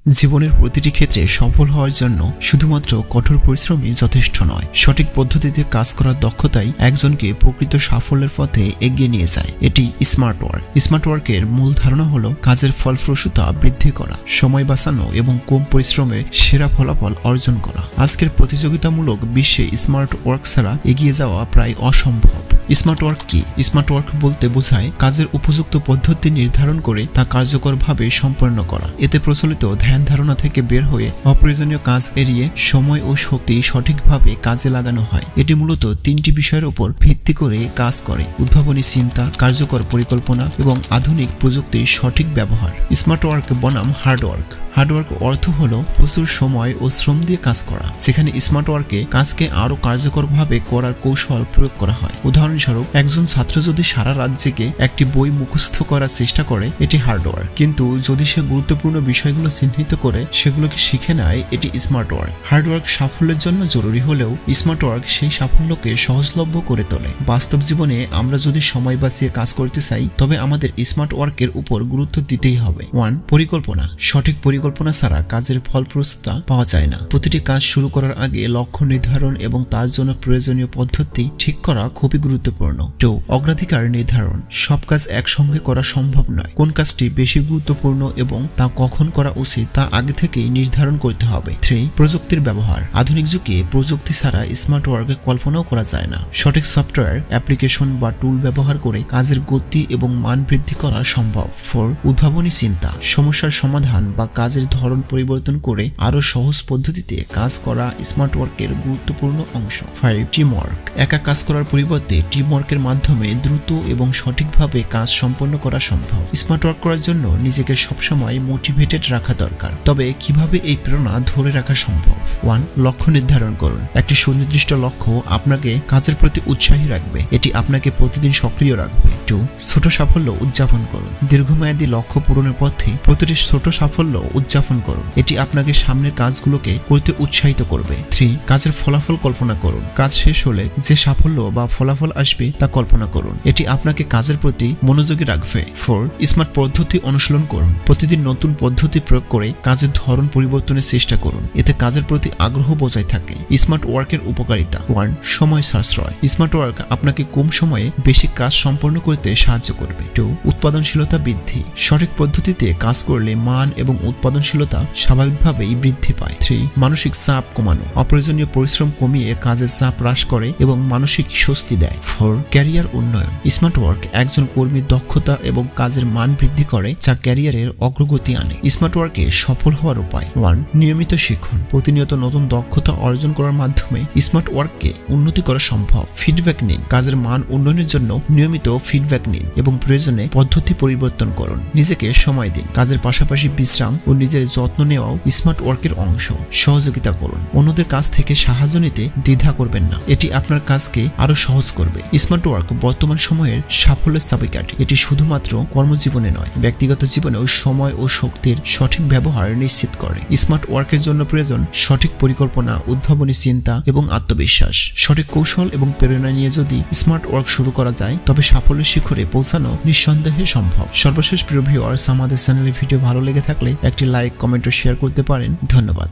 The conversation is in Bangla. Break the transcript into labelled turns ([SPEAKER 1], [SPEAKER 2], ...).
[SPEAKER 1] জীবনের প্রতিটি ক্ষেত্রে সফল হওয়ার জন্য শুধুমাত্র কঠোর পরিশ্রমই যথেষ্ট নয়, সঠিক পদ্ধতিতে কাজ করার দক্ষতাই একজনকে প্রকৃত সাফল্যের পথে এগিয়ে নিয়ে যায়। এটি স্মার্ট ওয়ার্ক। স্মার্ট ওয়ার্কের মূল ধারণা হলো কাজের ফলপ্রসূতা বৃদ্ধি করা, সময় বাঁচানো এবং কম পরিশ্রমে সেরা ফলাফল অর্জন করা। আজকের প্রতিযোগিতামূলক বিশ্বে স্মার্ট ওয়ার্ক ছাড়া এগিয়ে যাওয়া প্রায় অসম্ভব। স্মার্ট ওয়ার্ক কি? স্মার্ট ওয়ার্ক বলতে বোঝায় কাজের উপযুক্ত পদ্ধতি নির্ধারণ করে তা কার্যকরভাবে সম্পন্ন করা। এতে প্রচলিত ধ্যান ধারণা থেকে বের হয়ে অপ্রয়োজনীয় কাজ এড়িয়ে সময় ও শক্তি সঠিকভাবে কাজে লাগানো হয়। এটি মূলত তিনটি বিষয়ের উপর ভিত্তি করে কাজ করে: উদ্ভাবনী চিন্তা, কার্যকর পরিকল্পনা এবং আধুনিক প্রযুক্তির সঠিক ব্যবহার। স্মার্ট ওয়ার্ক বনাম হার্ড ওয়ার্ক। হার্ডওয়ার্ক অর্থ হলো প্রচুর সময় ও শ্রম দিয়ে কাজ করা, যেখানে স্মার্ট ওয়ার্কে কাজকে আরো কার্যকরভাবে করার কৌশল প্রয়োগ করা হয়। উদাহরণস্বরূপ, একজন ছাত্র যদি সারা রাত জেগে একটি বই মুখস্থ করার চেষ্টা করে, এটি হার্ডওয়ার্ক। কিন্তু যদি সে গুরুত্বপূর্ণ বিষয়গুলো চিহ্নিত করে সেগুলোকে শিখে নেয়, এটি স্মার্ট ওয়ার্ক। হার্ডওয়ার্ক সাফল্যের জন্য জরুরি হলেও স্মার্ট ওয়ার্ক সেই সাফল্যকে সহজলভ্য করে তোলে। বাস্তব জীবনে আমরা যদি সময় বাঁচিয়ে কাজ করতে চাই, তবে আমাদের স্মার্ট ওয়ার্কের উপর গুরুত্ব দিতেই হবে। 1. পরিকল্পনা। সঠিক পরিকল্পনা ছাড়া কাজের ফলপ্রসূতা পাওয়া যায় না। প্রতিটি কাজ শুরু করার আগে লক্ষ্য নির্ধারণ এবং তার জন্য প্রয়োজনীয় পদ্ধতি ঠিক করা খুবই গুরুত্বপূর্ণ। 2. অগ্রাধিকার নির্ধারণ। সব কাজ একসঙ্গে করা সম্ভব নয়। কোন কাজটি বেশি গুরুত্বপূর্ণ এবং তা কখন করা উচিত তা আগে থেকেই নির্ধারণ করতে হবে। 3. প্রযুক্তির ব্যবহার। আধুনিক যুগে প্রযুক্তি ছাড়া স্মার্ট ওয়ার্কে কল্পনাও করা যায় না। সঠিক সফটওয়্যার, অ্যাপ্লিকেশন বা টুল ব্যবহার করে কাজের গতি এবং মান বৃদ্ধি করা সম্ভব। 4. উদ্ভাবনী চিন্তা। সমস্যার সমাধান বা কাজের ধরন পরিবর্তন করে আরো সহজ পদ্ধতিতে কাজ করা স্মার্ট ওয়ার্কের গুরুত্বপূর্ণ অংশ। 5. Team work. একা কাজ করার পরিবর্তে টিম ওয়ার্কের মাধ্যমে দ্রুত এবং সঠিকভাবে কাজ সম্পন্ন করা সম্ভব। স্মার্ট ওয়ার্ক করার জন্য নিজেকে সবসময় মোটিভেটেড রাখা দরকার। তবে কিভাবে এই প্রেরণা ধরে রাখা সম্ভব? 1. লক্ষ্য নির্ধারণ করুন। একটি সুনির্দিষ্ট লক্ষ্য আপনাকে কাজের প্রতি উৎসাহী রাখবে। এটি আপনাকে প্রতিদিন সক্রিয় রাখবে। 2. ছোট সাফল্য উদযাপন করুন। দীর্ঘমেয়াদী লক্ষ্য পূরণের পথে প্রতিটি ছোট সাফল্য উদযাপন করুন। এটি আপনাকে সামনের কাজগুলোকে করতে উৎসাহিত করবে। 3. কাজের ফলাফল কল্পনা করুন। কাজ শেষ হলে যে সাফল্য বা ফলাফল আসবে তা কল্পনা করুন। এটি আপনাকে কাজের প্রতি মনোযোগী রাখবে। 4. স্মার্ট পদ্ধতি অনুশীলন করুন। প্রতিদিন নতুন পদ্ধতি প্রয়োগ করে কাজের ধরন পরিবর্তনের চেষ্টা করুন। এতে কাজের প্রতি আগ্রহ বজায় থাকে। স্মার্ট ওয়ার্কের উপকারিতা। 1. সময় সাশ্রয়। স্মার্ট ওয়ার্ক আপনাকে কম সময়ে বেশি কাজ সম্পন্ন করতে সাহায্য করবে। 2. উৎপাদনশীলতা বৃদ্ধি। সঠিক পদ্ধতিতে কাজ করলে মান এবং উৎপাদনশীলতা স্বাভাবিকভাবেই বৃদ্ধি পায়। 3. মানসিক চাপ কমানো। অপ্রয়োজনীয় পরিশ্রম কমিয়ে কাজের চাপ হ্রাস করে এবং মানসিক স্বস্তি দেয়। 4. ক্যারিয়ার উন্নয়ন। স্মার্ট ওয়ার্ক একজন কর্মীর দক্ষতা এবং কাজের মান বৃদ্ধি করে, যা ক্যারিয়ারের অগ্রগতি আনে। স্মার্ট ওয়ার্কে সফল হওয়ার উপায়। 1. নিয়মিত শিখুন। প্রতিনিয়ত নতুন দক্ষতা অর্জন করার মাধ্যমে স্মার্ট ওয়ার্ককে উন্নতি করা সম্ভব। ফিডব্যাক নিন। কাজের মান উন্নয়নের জন্য নিয়মিত ফিডব্যাক নিন এবং প্রয়োজনে পদ্ধতি পরিবর্তন করুন। নিজেকে সময় দিন। কাজের পাশাপাশি বিশ্রাম ও নিজের যত্ন নেওয়াও স্মার্ট ওয়ার্কের অংশ। সহযোগিতা করুন। অন্যদের কাছ থেকে সাহায্য নিতে দ্বিধা করবেন না। এটি আপনার কাজকে আরো সহজ করবে। স্মার্ট ওয়ার্ক বর্তমান সময়ের সাফল্যের চাবিকাঠি। এটি শুধুমাত্র কর্মজীবনে নয়, ব্যক্তিগত জীবনেও সময় ও শক্তির সঠিক ব্যবহার নিশ্চিত করে। স্মার্ট ওয়ার্কের জন্য প্রয়োজন সঠিক পরিকল্পনা, উদ্ভাবনী চিন্তা এবং আত্মবিশ্বাস। সঠিক কৌশল এবং প্রেরণা নিয়ে যদি স্মার্ট ওয়ার্ক শুরু করা যায়, তবে সাফল্যের শিখরে পৌঁছানো নিঃসন্দেহে সম্ভব। সর্বশেষ প্রিয় ভিউয়ার্স, আমাদের চ্যানেলে ভিডিও ভালো লেগে থাকলে একটি লাইক, কমেন্ট ও শেয়ার করতে পারেন। ধন্যবাদ।